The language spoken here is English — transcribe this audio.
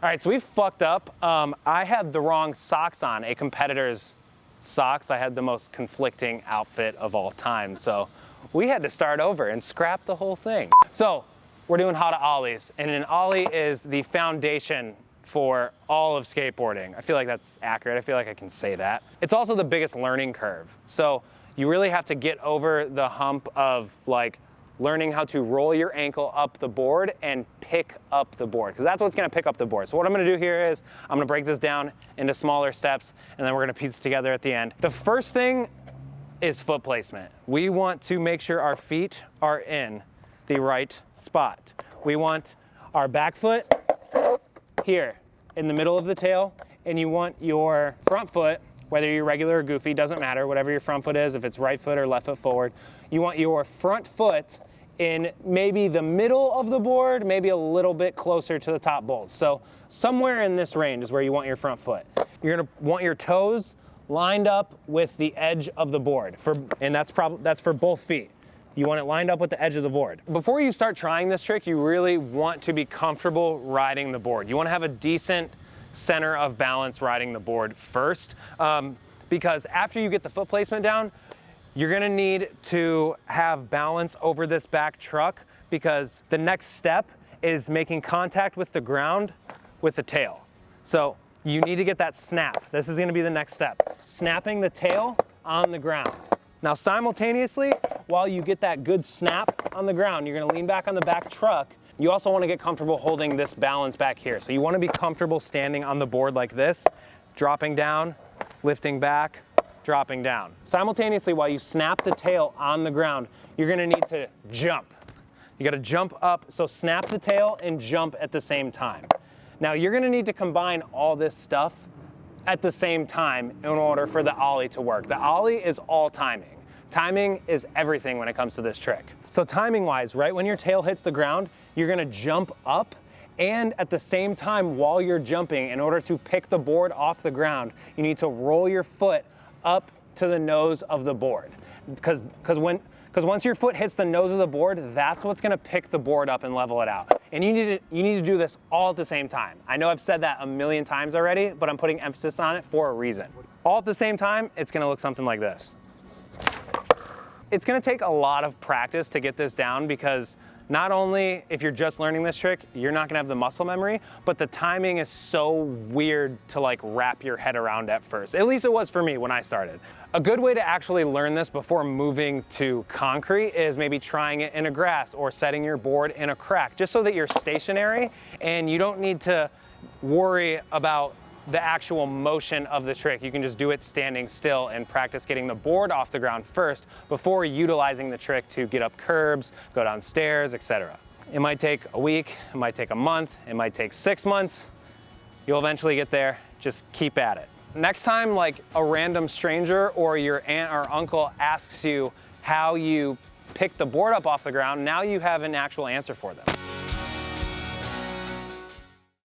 All right, so we fucked up. I had the wrong socks on, a competitor's socks. I had the most conflicting outfit of all time. So we had to start over and scrap the whole thing. So we're doing how to ollies, and an ollie is the foundation for all of skateboarding. I feel like that's accurate. I feel like I can say that. It's also the biggest learning curve. So you really have to get over the hump of like learning how to roll your ankle up the board and pick up the board, because that's what's gonna pick up the board. So what I'm gonna do here is I'm gonna break this down into smaller steps, and then we're gonna piece it together at the end. The first thing is foot placement. We want to make sure our feet are in the right spot. We want our back foot here in the middle of the tail, and you want your front foot, whether you're regular or goofy, doesn't matter, whatever your front foot is, if it's right foot or left foot forward, you want your front foot in maybe the middle of the board, maybe a little bit closer to the top bolt. So somewhere in this range is where you want your front foot. You're gonna want your toes lined up with the edge of the board, and that's for both feet. You want it lined up with the edge of the board. Before you start trying this trick, you really want to be comfortable riding the board. You want to have a decent center of balance riding the board first, because after you get the foot placement down, you're gonna need to have balance over this back truck, because the next step is making contact with the ground with the tail. So you need to get that snap. This is gonna be the next step. Snapping the tail on the ground. Now simultaneously, while you get that good snap on the ground, you're gonna lean back on the back truck. You also wanna get comfortable holding this balance back here. So you wanna be comfortable standing on the board like this, dropping down, lifting back, dropping down. Simultaneously, while you snap the tail on the ground, you're gonna need to jump. You gotta jump up, so snap the tail and jump at the same time. Now you're gonna need to combine all this stuff at the same time in order for the ollie to work. The ollie is all timing. Timing is everything when it comes to this trick. So timing wise, right when your tail hits the ground, you're gonna jump up, and at the same time while you're jumping, in order to pick the board off the ground, you need to roll your foot up to the nose of the board. Because once your foot hits the nose of the board, that's what's gonna pick the board up and level it out. And you need to do this all at the same time. I know I've said that a million times already, but I'm putting emphasis on it for a reason. All at the same time, it's gonna look something like this. It's gonna take a lot of practice to get this down, because not only if you're just learning this trick, you're not gonna have the muscle memory, but the timing is so weird to like wrap your head around at first. At least it was for me when I started. A good way to actually learn this before moving to concrete is maybe trying it in a grass or setting your board in a crack, just so that you're stationary and you don't need to worry about the actual motion of the trick. You can just do it standing still and practice getting the board off the ground first before utilizing the trick to get up curbs, go down stairs, etc. It might take a week, it might take a month, it might take 6 months. You'll eventually get there. Just keep at it. Next time, like a random stranger or your aunt or uncle asks you how you pick the board up off the ground, now you have an actual answer for them.